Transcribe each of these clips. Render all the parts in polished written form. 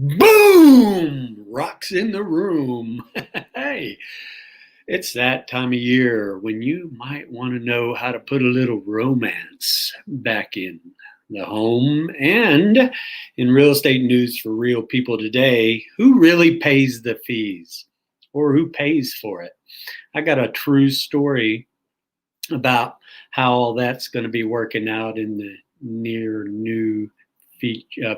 Boom! Rocks in the room. Hey, it's that time of year when you might want to know how to put a little romance back in the home. And in real estate news for real people today, who really pays the fees or who pays for it? I got a true story about how all that's going to be working out in the near new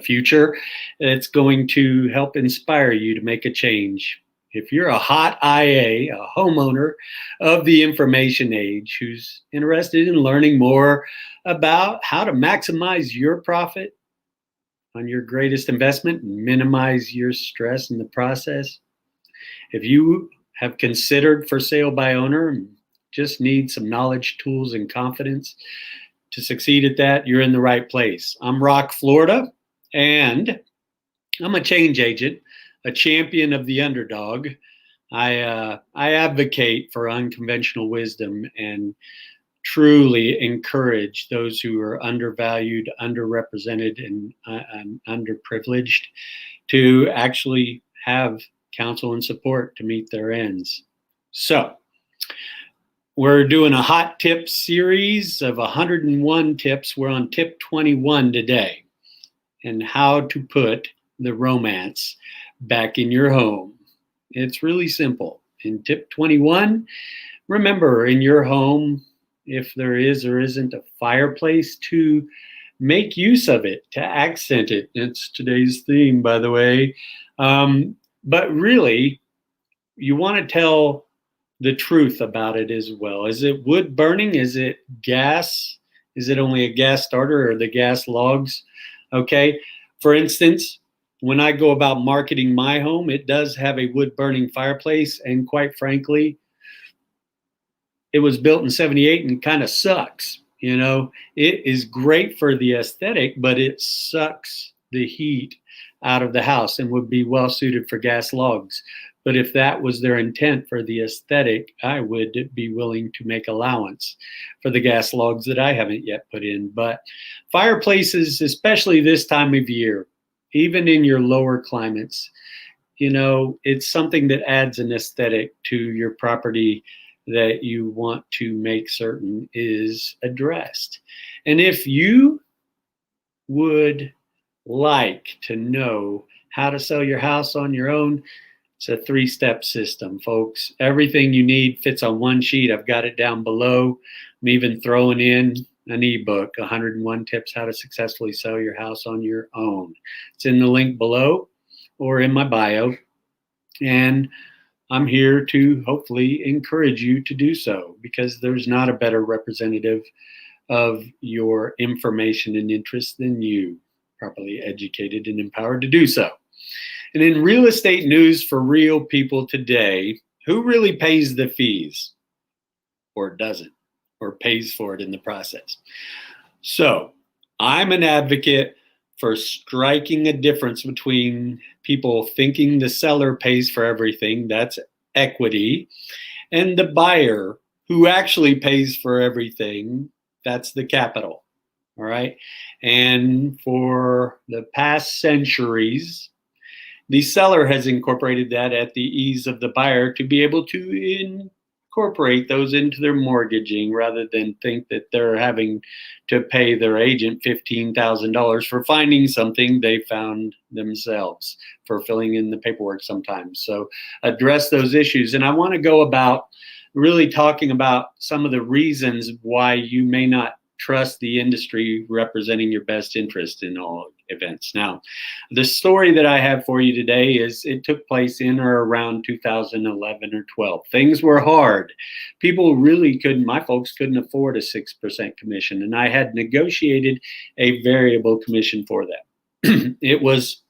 future. It's going to help inspire you to make a change. If you're a hot IA, a homeowner of the information age who's interested in learning more about how to maximize your profit on your greatest investment and minimize your stress in the process, if you have considered for sale by owner and just need some knowledge, tools, and confidence to succeed at that, you're in the right place. I'm Rock, Florida, and I'm a change agent, a champion of the underdog. I advocate for unconventional wisdom and truly encourage those who are undervalued, underrepresented, and underprivileged to actually have counsel and support to meet their ends. So, we're doing a hot tip series of 101 tips. We're on tip 21 today, and how to put the romance back in your home. It's really simple. In tip 21, remember in your home, if there is or isn't a fireplace, to make use of it, to accent it. It's today's theme, by the way. But really, you want to tell the truth about it as well. Is it wood burning? Is it gas? Is it only a gas starter or the gas logs? Okay. For instance, when I go about marketing my home, it does have a wood burning fireplace. And quite frankly, it was built in 78 and kind of sucks. You know, it is great for the aesthetic, but it sucks the heat out of the house and would be well suited for gas logs. But if that was their intent for the aesthetic, I would be willing to make allowance for the gas logs that I haven't yet put in. But fireplaces, especially this time of year, even in your lower climates, you know, it's something that adds an aesthetic to your property that you want to make certain is addressed. And if you would like to know how to sell your house on your own, it's a 3-step system, folks. Everything you need fits on one sheet. I've got it down below. I'm even throwing in an ebook, 101 Tips How to Successfully Sell Your House on Your Own. It's in the link below or in my bio. And I'm here to hopefully encourage you to do so, because there's not a better representative of your information and interest than you, properly educated and empowered to do so. And in real estate news for real people today, who really pays the fees or doesn't, or pays for it in the process? So I'm an advocate for striking a difference between people thinking the seller pays for everything, that's equity, and the buyer who actually pays for everything, that's the capital. All right. And for the past centuries, the seller has incorporated that at the ease of the buyer to be able to incorporate those into their mortgaging, rather than think that they're having to pay their agent $15,000 for finding something they found themselves, for filling in the paperwork sometimes. So address those issues. And I want to go about really talking about some of the reasons why you may not trust the industry representing your best interest in all events. Now, the story that I have for you today is it took place in or around 2011 or 12. Things were hard. People really couldn't, my folks couldn't afford a 6% commission, and I had negotiated a variable commission for them. It was,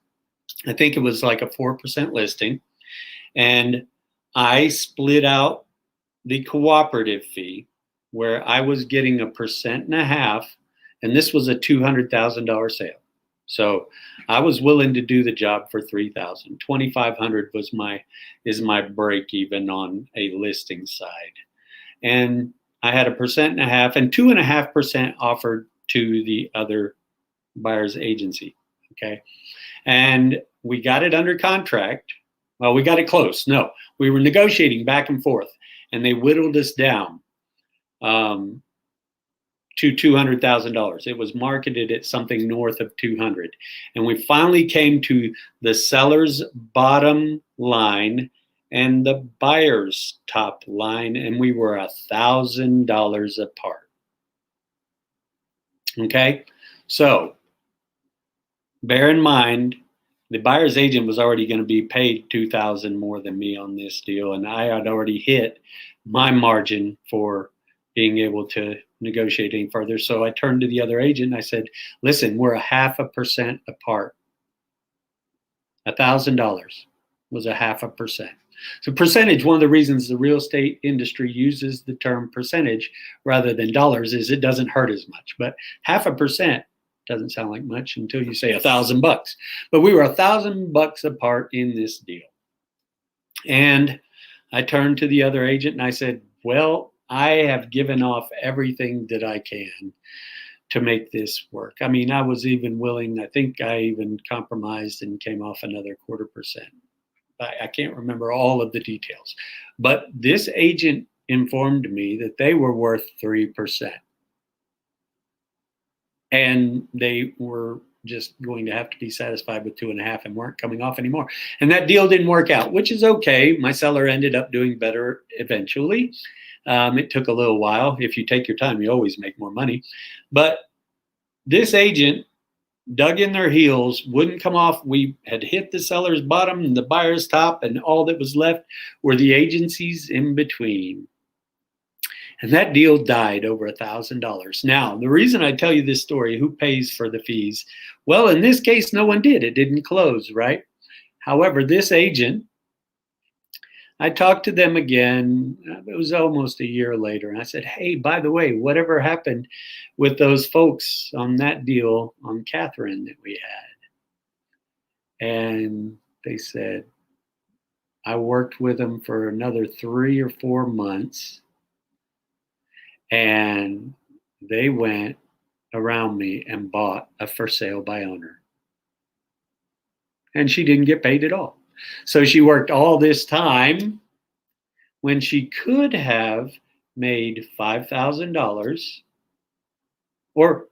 I think it was like a 4% listing, and I split out the cooperative fee, where I was getting 1.5%, and this was a $200,000 sale. So I was willing to do the job for $3,000. $2,500 is my break even on a listing side, and I had 1.5%, and 2.5% offered to the other buyer's agency. Okay, And we got it under contract. Well, we got it close. No, we were negotiating back and forth, and they whittled us down to $200,000. It was marketed at something north of 200, and we finally came to the seller's bottom line and the buyer's top line, and we were $1,000 apart. Okay, so bear in mind, the buyer's agent was already going to be paid $2,000 more than me on this deal, and I had already hit my margin for being able to negotiate any further. So I turned to the other agent and I said, listen, we're 0.5% apart. $1,000 was 0.5%. So percentage, one of the reasons the real estate industry uses the term percentage rather than dollars is it doesn't hurt as much. But 0.5% doesn't sound like much until you say $1,000. But we were $1,000 apart in this deal. And I turned to the other agent and I said, well, I have given off everything that I can to make this work. I mean, I was even willing, I think I even compromised and came off another 0.25%. I can't remember all of the details. But this agent informed me that they were worth 3%. And they were just going to have to be satisfied with 2.5 and weren't coming off anymore. And that deal didn't work out, which is okay. My seller ended up doing better eventually. It took a little while. If you take your time, you always make more money. But this agent dug in their heels, wouldn't come off. We had hit the seller's bottom and the buyer's top, and all that was left were the agencies in between. And that deal died over $1,000. Now, the reason I tell you this story, who pays for the fees? Well, in this case, no one did. It didn't close, right? However, this agent, I talked to them again. It was almost a year later. And I said, hey, by the way, whatever happened with those folks on that deal on Catherine that we had? And they said, I worked with them for another 3 or 4 months. And they went around me and bought a for sale by owner. And she didn't get paid at all. So she worked all this time when she could have made $5,000, or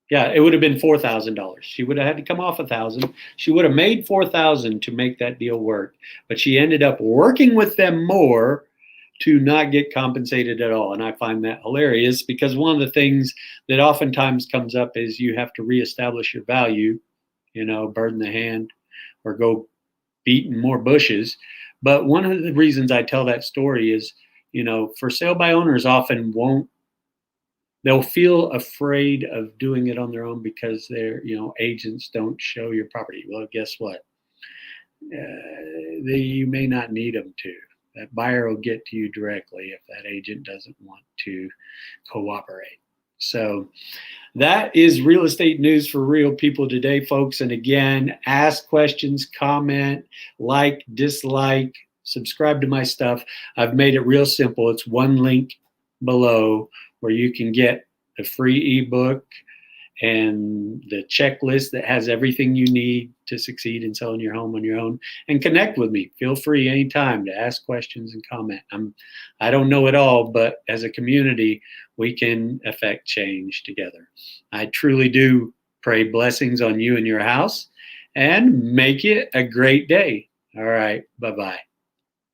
it would have been $4,000. She would have had to come off $1,000. She would have made $4,000 to make that deal work, but she ended up working with them more to not get compensated at all. And I find that hilarious because one of the things that oftentimes comes up is you have to reestablish your value, bird in the hand or go beating more bushes. But one of the reasons I tell that story is, for sale by owners often they'll feel afraid of doing it on their own because their, agents don't show your property. Well, guess what? You may not need them to. That buyer will get to you directly if that agent doesn't want to cooperate. So that is real estate news for real people today, folks. And again, ask questions, comment, like, dislike, subscribe to my stuff. I've made it real simple. It's one link below where you can get the free ebook and the checklist that has everything you need to succeed in selling your home on your own, and connect with me. Feel free anytime to ask questions and comment. I don't know it all, but as a community, we can affect change together. I truly do pray blessings on you and your house, and make it a great day. All right, bye-bye.